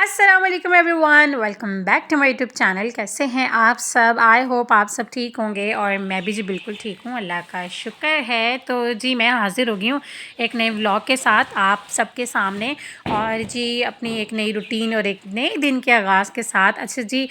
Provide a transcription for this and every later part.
अस्सलाम वालेकुम everyone, welcome back to my YouTube channel. कैसे हैं आप सब? आई होप आप सब ठीक होंगे और मैं भी जी बिल्कुल ठीक हूँ, अल्लाह का शुक्र है। तो जी मैं हाज़िर हो गई हूँ एक नए व्लॉग के साथ आप सबके सामने, और जी अपनी एक नई रूटीन और एक नए दिन के आगाज़ के साथ। अच्छा जी,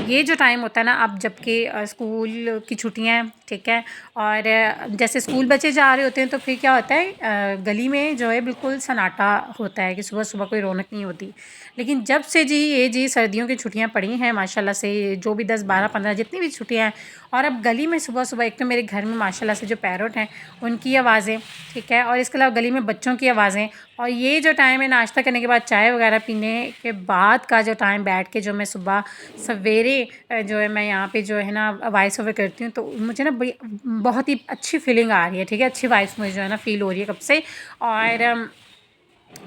ये जो टाइम होता है ना, अब जबकि स्कूल की छुट्टियां हैं, ठीक है, और जैसे स्कूल बच्चे जा रहे होते हैं तो फिर क्या होता है, गली में जो है बिल्कुल सन्नाटा होता है कि सुबह सुबह कोई रौनक नहीं होती। लेकिन जब से जी ये जी सर्दियों की छुट्टियां पड़ी हैं माशाल्लाह से, जो भी 10 12 15 जितनी भी छुट्टियां हैं, और अब गली में सुबह सुबह एक तो मेरे घर में माशाल्लाह से जो पैरोट हैं उनकी आवाज़ें, ठीक है, और इसके अलावा गली में बच्चों की आवाज़ें, और ये जो टाइम है नाश्ता करने के बाद चाय वगैरह पीने के बाद का जो टाइम बैठ के जो मैं सुबह सवेरे जो है मैं यहाँ पे जो है ना वॉइस ओवर करती हूँ, तो मुझे ना बड़ी बहुत ही अच्छी फीलिंग आ रही है, ठीक है, अच्छी वाइब्स मुझे जो है ना फ़ील हो रही है कब से। और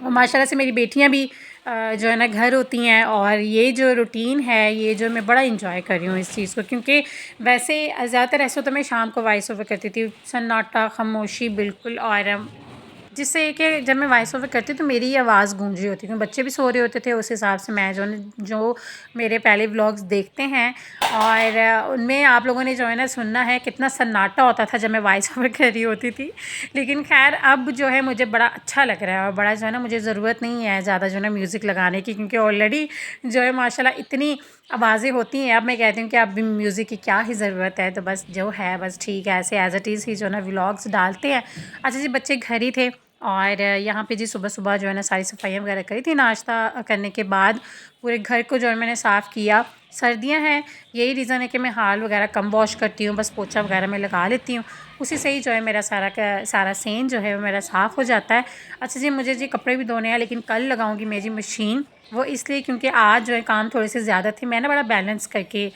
माशाल्लाह से मेरी बेटियाँ भी जो है ना घर होती हैं, और ये जो रूटीन है ये जो मैं बड़ा इंजॉय कर रही हूँ इस चीज़ को, क्योंकि वैसे ज़्यादातर ऐसे तो मैं शाम को वॉइस ओवर करती थी, सन्नाटा खामोशी बिल्कुल, और जिससे कि जब मैं वॉइस ओवर करती तो मेरी आवाज़ गूंज रही होती, क्योंकि बच्चे भी सो रहे होते थे, उस हिसाब से मैं जो मेरे पहले व्लॉग्स देखते हैं और उनमें आप लोगों ने जो है ना सुनना है कितना सन्नाटा होता था जब मैं वॉइस ओवर कर रही होती थी। लेकिन खैर अब जो है मुझे बड़ा अच्छा लग रहा है, और बड़ा जो है ना मुझे ज़रूरत नहीं है ज़्यादा जो है ना म्यूज़िक लगाने की, क्योंकि ऑलरेडी जो है माशाल्लाह इतनी आवाज़ें होती हैं। अब मैं कहती हूँ कि अब म्यूज़िक की क्या ही ज़रूरत है, तो बस जो है बस ठीक है, ऐसे एज़ इट इज़ ही जो है ना व्लॉग्स डालते हैं। अच्छा जी, बच्चे घर ही थे और यहाँ पे जी सुबह सुबह जो है ना सारी सफाइयाँ वगैरह करी थी। नाश्ता करने के बाद पूरे घर को जो है मैंने साफ़ किया। सर्दियाँ हैं, यही रीज़न है कि मैं हाल वगैरह कम वॉश करती हूँ, बस पोछा वगैरह मैं लगा लेती हूँ, उसी से ही जो है मेरा सारा का सारा सेन जो है वो मेरा साफ़ हो जाता है। अच्छा जी, मुझे जी कपड़े भी धोने हैं, लेकिन कल लगाऊंगी मैं जी मशीन, वो इसलिए क्योंकि आज जो है काम थोड़े से ज़्यादा थे। मैं ना बड़ा बैलेंस करके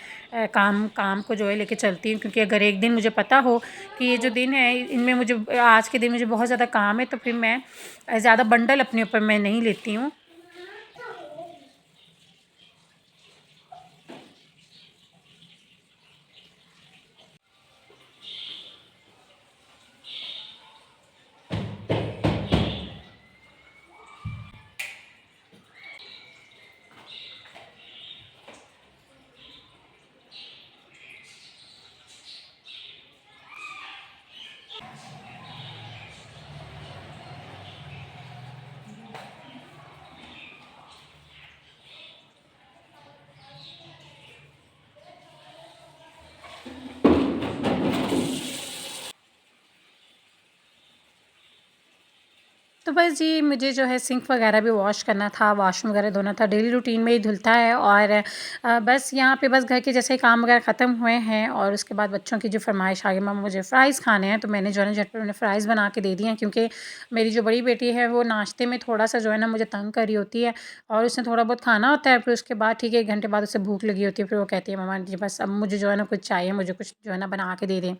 काम काम को जो है लेके चलती हूँ, क्योंकि अगर एक दिन मुझे पता हो कि ये जो दिन है इनमें मुझे आज के दिन मुझे बहुत ज़्यादा काम है, तो फिर मैं ज़्यादा बंडल अपने ऊपर मैं नहीं लेती हूँ। तो बस जी मुझे जो है सिंक वगैरह भी वॉश करना था, वाशरूम वगैरह धोना था, डेली रूटीन में ही धुलता है। और बस यहाँ पे बस घर के जैसे काम वगैरह ख़त्म हुए हैं, और उसके बाद बच्चों की जो फरमाइश आ गई, मम्मा मुझे फ़्राइज़ खाने हैं, तो मैंने जो है ना झटपट उन्हें फ़्राइज़ बना के दे दिए हैं, क्योंकि मेरी जो बड़ी बेटी है वो नाश्ते में थोड़ा सा जो है ना मुझे तंग कर रही होती है, और उसने थोड़ा बहुत खाना होता है, फिर उसके बाद ठीक है 1 घंटे बाद उसे भूख लगी होती है, फिर वो कहती है मम्मा जी बस अब मुझे जो है ना कुछ चाहिए, मुझे कुछ जो है ना बना के दे दें।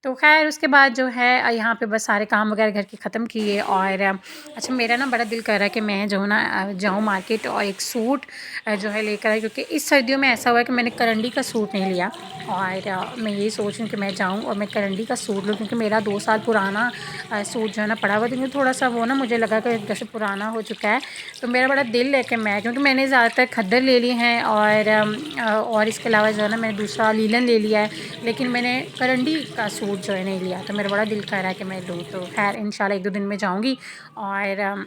तो ख़ैर उसके बाद जो है यहाँ पे बस सारे काम वगैरह घर के ख़त्म किए। और अच्छा मेरा ना बड़ा दिल कर रहा है कि मैं जो है ना जाऊँ मार्केट और एक सूट जो है लेकर आई, क्योंकि इस सर्दियों में ऐसा हुआ है कि मैंने करंडी का सूट नहीं लिया, और मैं यही सोच रही हूँ कि मैं जाऊँ और मैं करंडी का सूट लूँ, क्योंकि मेरा 2 साल पुराना सूट जो है ना पड़ा हुआ है, लेकिन थोड़ा सा वो ना मुझे लगा कि जैसे पुराना हो चुका है। तो मेरा बड़ा दिल है कि मैं, क्योंकि मैंने ज़्यादातर खद्दर ले लिए हैं, और इसके अलावा जो है ना मैंने दूसरा लीलन ले लिया है, लेकिन मैंने करंडी का सूट जो है नहीं लिया। तो मेरा बड़ा दिल कर रहा है कि मैं लूँ, तो खैर इंशाल्लाह 1-2 दिन में जाऊँगी और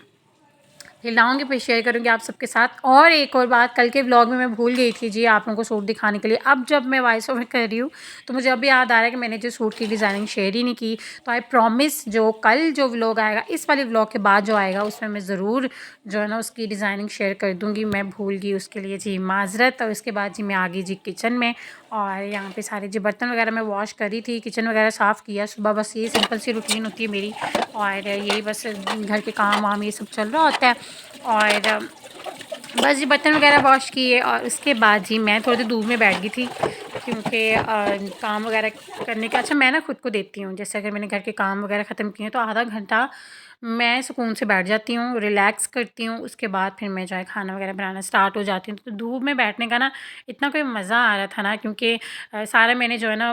फिर लाऊँगी, फिर शेयर करूँगी आप सबके साथ। और एक और बात, कल के व्लॉग में मैं भूल गई थी जी आप लोगों को सूट दिखाने के लिए। अब जब मैं वॉइस ओवर कर रही हूँ तो मुझे अभी याद आ रहा है कि मैंने जो सूट की डिज़ाइनिंग शेयर ही नहीं की। तो आई प्रॉमिस जो कल जो व्लॉग आएगा, इस वाले व्लॉग के बाद जो आएगा, उसमें मैं ज़रूर जो है ना उसकी डिज़ाइनिंग शेयर कर दूँगी। मैं भूल गई, उसके लिए जी माज़रत। और उसके बाद जी मैं आ गई जी किचन में, और यहाँ पे सारे जी बर्तन वगैरह मैं वॉश करी थी, किचन वगैरह साफ़ किया सुबह। बस ये सिंपल सी रूटीन होती है मेरी, और यही बस घर के काम वाम ये सब चल रहा होता है। और बस जी बर्तन वगैरह वॉश किए, और उसके बाद जी मैं थोड़ी देर धूप में बैठ गई थी, क्योंकि काम वगैरह करने का, अच्छा मैं ना खुद को देती हूँ, जैसे अगर मैंने घर के काम वगैरह ख़त्म किए तो आधा घंटा मैं सुकून से बैठ जाती हूँ, रिलैक्स करती हूँ, उसके बाद फिर मैं जो है खाना वगैरह बनाना स्टार्ट हो जाती हूँ। तो धूप में बैठने का ना इतना कोई मज़ा आ रहा था ना, क्योंकि सारा मैंने जो है ना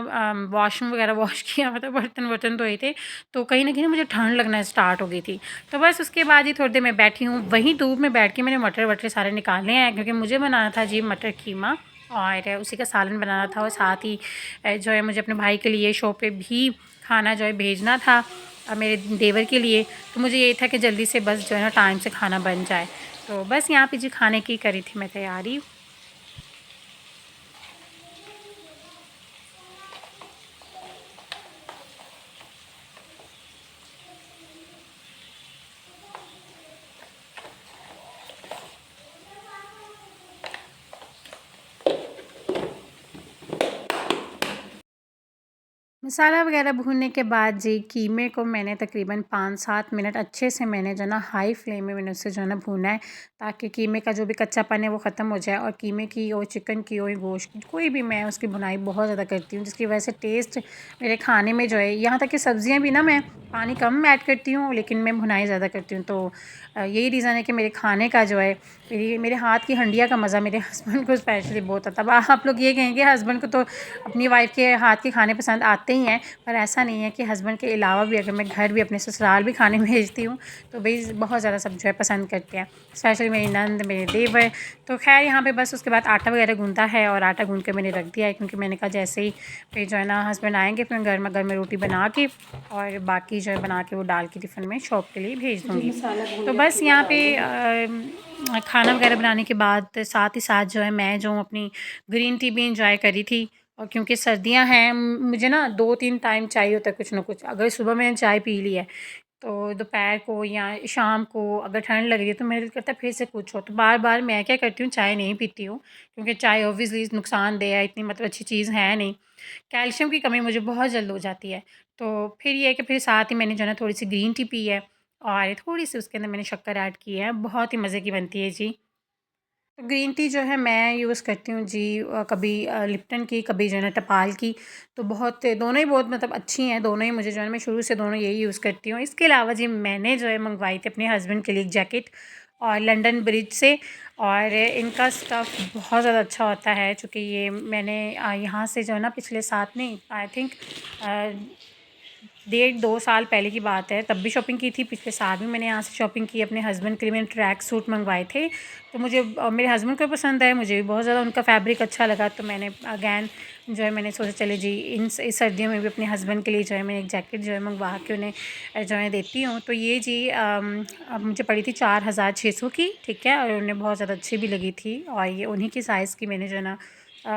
वॉशरूम वगैरह वॉश किया हुआ था, बर्तन-वर्तन धोए थे, तो कहीं न कहीं मुझे ठंड लगना स्टार्ट हो गई थी। तो बस उसके बाद ही थोड़ी देर मैं बैठी हूँ, वहीं धूप में बैठ के मैंने मटर-वटर सारे निकाले हैं, क्योंकि मुझे बनाना था जी मटर कीमा और उसी का सालन बनाना था, और साथ ही जो है मुझे अपने भाई के लिए शॉप पे भी खाना जो है भेजना था, मेरे देवर के लिए। तो मुझे ये था कि जल्दी से बस जो है ना टाइम से खाना बन जाए। तो बस यहाँ पे जी खाने की करी थी मैं तैयारी। मसाला वगैरह भूनने के बाद जी कीमे को मैंने तकरीबन 5-7 मिनट अच्छे से मैंने जो है ना हाई फ्लेम में मैंने उसे जो है ना भूना है, ताकि कीमे का जो भी कच्चापन है वो ख़त्म हो जाए। और कीमे की और चिकन की और गोश्त की कोई भी मैं उसकी भुनाई बहुत ज़्यादा करती हूँ, जिसकी वजह से टेस्ट मेरे खाने में जो है, यहाँ तक कि सब्ज़ियाँ भी ना मैं पानी कम ऐड करती हूँ, लेकिन मैं भुनाई ज़्यादा करती हूँ। तो यही रीज़न है कि मेरे खाने का जो है, मेरे हाथ की हंडिया का मज़ा मेरे हस्बैंड को स्पेशली बहुत आता है। अब आप लोग ये कहेंगे हस्बैंड को तो अपनी वाइफ़ के हाथ के खाने पसंद आते ही हैं, पर ऐसा नहीं है कि हस्बैंड के अलावा भी अगर मैं घर भी अपने ससुराल भी खाने भेजती हूँ, तो भई बहुत ज़्यादा सब जो है पसंद करते हैं, स्पेशली मेरी नंद, मेरे देवर। तो ख़ैर यहाँ पे बस उसके बाद आटा वगैरह गूँधा है, और आटा गूँध के मैंने रख दिया है, क्योंकि मैंने कहा जैसे ही फिर जो है ना हस्बैंड आएँगे, फिर गर्मा-गर्म रोटी बना के और बाकी जो है बना के वो डाल के टिफ़िन में शॉप के लिए भेज दूँगी। तो बस यहाँ पे खाना वगैरह बनाने के बाद साथ ही साथ जो है मैं जो हूँ अपनी ग्रीन टी भी एंजॉय करी थी। और क्योंकि सर्दियाँ हैं, मुझे ना 2-3 टाइम चाहिए होता है कुछ ना कुछ। अगर सुबह मैंने चाय पी ली है, तो दोपहर को या शाम को अगर ठंड लग रही है, तो मेरा दिल करता है फिर से कुछ हो। तो बार-बार मैं क्या करती हूँ, चाय नहीं पीती हूँ, क्योंकि चाय ऑब्वियसली नुकसानदेह है, इतनी मतलब अच्छी चीज़ है नहीं। कैल्शियम की कमी मुझे बहुत जल्द हो जाती है। तो फिर ये है कि फिर साथ ही मैंने जो है ना थोड़ी-सी ग्रीन टी पी है, और थोड़ी-सी उसके अंदर मैंने शक्कर ऐड की है। बहुत ही मज़े की बनती है जी। ग्रीन टी जो है मैं यूज़ करती हूँ जी, कभी लिप्टन की, कभी जो है ना टपाल की। तो बहुत दोनों ही बहुत मतलब अच्छी हैं, दोनों ही मुझे जो है ना, मैं शुरू से दोनों यही यूज़ करती हूँ। इसके अलावा जी मैंने जो है मँगवाई थी अपने हस्बैंड के लिए एक जैकेट, और लंदन ब्रिज से। और इनका स्टफ़ बहुत ज़्यादा अच्छा होता है, चूँकि ये मैंने यहाँ से जो है ना पिछले साल नहीं, आई थिंक 1.5-2 साल पहले की बात है, तब भी शॉपिंग की थी। पिछले साल भी मैंने यहाँ से शॉपिंग की, अपने हस्बैंड के लिए मैंने ट्रैक सूट मँगवाए थे। तो मुझे मेरे हस्बैंड को पसंद आए, मुझे भी बहुत ज़्यादा उनका फैब्रिक अच्छा लगा, तो मैंने अगैन जो है मैंने सोचा चले जी इस सर्दियों में भी अपने हस्बैंड के लिए जो है मैं एक जैकेट जो है मँगवा के उन्हें जो है देती हूँ। तो ये जी अब मुझे पड़ी थी 4,600 की, ठीक है, और उन्हें बहुत ज़्यादा अच्छी भी लगी थी, और ये उन्हीं की साइज़ की मैंने जो है ना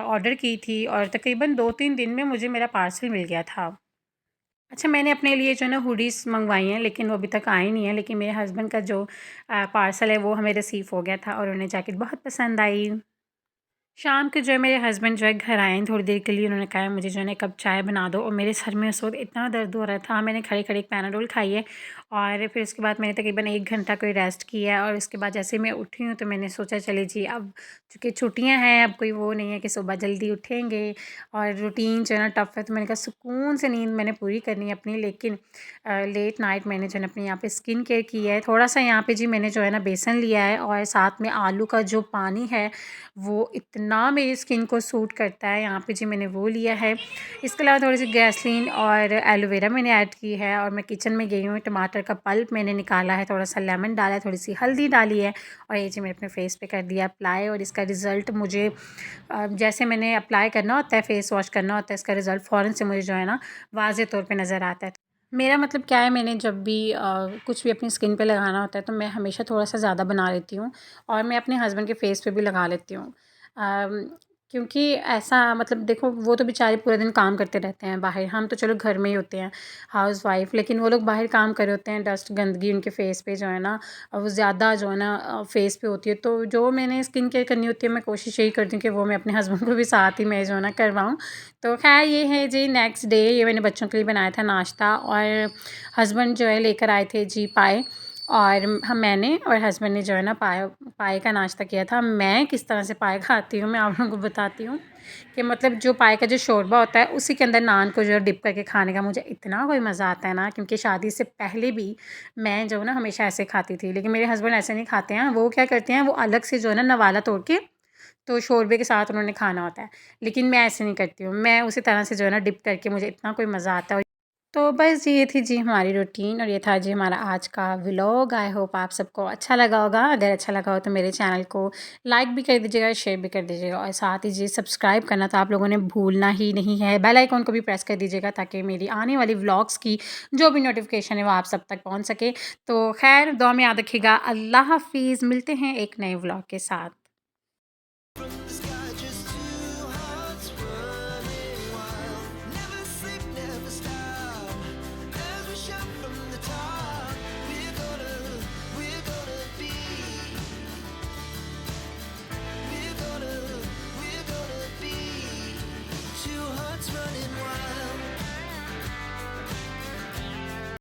ऑर्डर की थी, और तकरीबन 2-3 दिन में मुझे मेरा पार्सल मिल गया था। अच्छा, मैंने अपने लिए जो है ना हुडीज़ मँगवाई हैं, लेकिन वो अभी तक आई नहीं है, लेकिन मेरे हस्बैंड का जो पार्सल है वो हमें रिसीव हो गया था, और उन्हें जैकेट बहुत पसंद आई। शाम को जो है मेरे हस्बैंड जो है घर आए हैं थोड़ी देर के लिए, उन्होंने कहा मुझे जो है ना 1 कप चाय बना दो, और मेरे सर में उस वक़्त इतना दर्द हो रहा था, मैंने खड़े-खड़े एक पैनाडोल खाई है, और फिर उसके बाद मैंने तकरीबन 1 घंटा कोई रेस्ट किया है, और उसके बाद जैसे ही मैं उठी हूँ, तो मैंने सोचा चलिए जी अब चूँकि छुट्टियाँ हैं, अब कोई वो नहीं है कि सुबह जल्दी उठेंगे और रूटीन जो है ना टफ़ है, तो मैंने कहा सुकून से नींद मैंने पूरी करनी है अपनी। लेकिन लेट नाइट मैंने जो है ना अपने यहाँ पे स्किन केयर किया है। थोड़ा-सा यहाँ पे जी मैंने जो है ना बेसन लिया है, और साथ में आलू का जो पानी है, वो इतना मेरी स्किन को सूट करता है, यहाँ पे जी मैंने वो लिया है। इसके अलावा थोड़ी-सी ग्लिसरीन और एलोवेरा मैंने ऐड की है, और मैं किचन में गई हूँ, टमाटर का पल्प मैंने निकाला है, थोड़ा-सा लेमन डाला है, थोड़ी-सी हल्दी डाली है, और ये जी मैंने अपने फेस पे कर दिया अप्लाई। और इसका रिज़ल्ट मुझे जैसे मैंने अप्लाई करना होता है, फेस वॉश करना होता है, इसका रिज़ल्ट फ़ौरन से मुझे जो है ना वाज़े तौर पे नज़र आता है। मेरा मतलब क्या है, मैंने जब भी कुछ भी अपनी स्किन पे लगाना होता है, तो मैं हमेशा थोड़ा-सा ज़्यादा बना लेती हूँ, और मैं अपने हस्बैंड के फेस पे भी लगा लेती हूँ। अम, क्योंकि ऐसा मतलब देखो, वो तो बेचारे पूरा दिन काम करते रहते हैं बाहर, हम तो चलो घर में ही होते हैं, हाउसवाइफ़, लेकिन वो लोग बाहर काम कर रहे होते हैं, डस्ट गंदगी उनके फेस पे जो है ना वो ज़्यादा जो है ना फेस पे होती है। तो जो मैंने स्किन केयर करनी होती है, मैं कोशिश यही करती हूँ कि वो मैं अपने हस्बैंड को भी साथ ही मैं जो है ना करवाऊँ। तो ख़ैर ये है जी, नेक्स्ट डे ये मैंने बच्चों के लिए बनाया था नाश्ता, और हस्बैंड जो है लेकर आए थे जी पाए। और हम मैंने और हस्बैंड ने जो है ना पाए का नाश्ता किया था। मैं किस तरह से पाए खाती हूँ मैं आप लोगों को बताती हूँ कि मतलब जो पाए का जो शोरबा होता है उसी के अंदर नान को जो है डिप करके खाने का मुझे इतना कोई मज़ा आता है ना, क्योंकि शादी से पहले भी मैं जो है ना हमेशा ऐसे खाती थी। लेकिन मेरे हस्बैंड ऐसे नहीं खाते हैं, वो क्या करते हैं वो अलग से जो है ना नवाला तोड़ के तो शोरबे के साथ उन्होंने खाना होता है। लेकिन मैं ऐसे नहीं करती हूँ, मैं उसी तरह से जो है ना डिप करके मुझे इतना कोई मज़ा आता है। तो बस ये थी जी हमारी रूटीन और ये था जी हमारा आज का व्लॉग। आई होप आप सबको अच्छा लगा होगा। अगर अच्छा लगा हो तो मेरे चैनल को लाइक भी कर दीजिएगा, शेयर भी कर दीजिएगा और साथ ही जी सब्सक्राइब करना तो आप लोगों ने भूलना ही नहीं है। बेल आइकॉन को भी प्रेस कर दीजिएगा ताकि मेरी आने वाली व्लॉग्स की जो भी नोटिफिकेशन है वो आप सब तक पहुँच सके। तो खैर दुआ में याद रखिएगा। अल्लाह हाफिज़, मिलते हैं एक नए व्लॉग के साथ।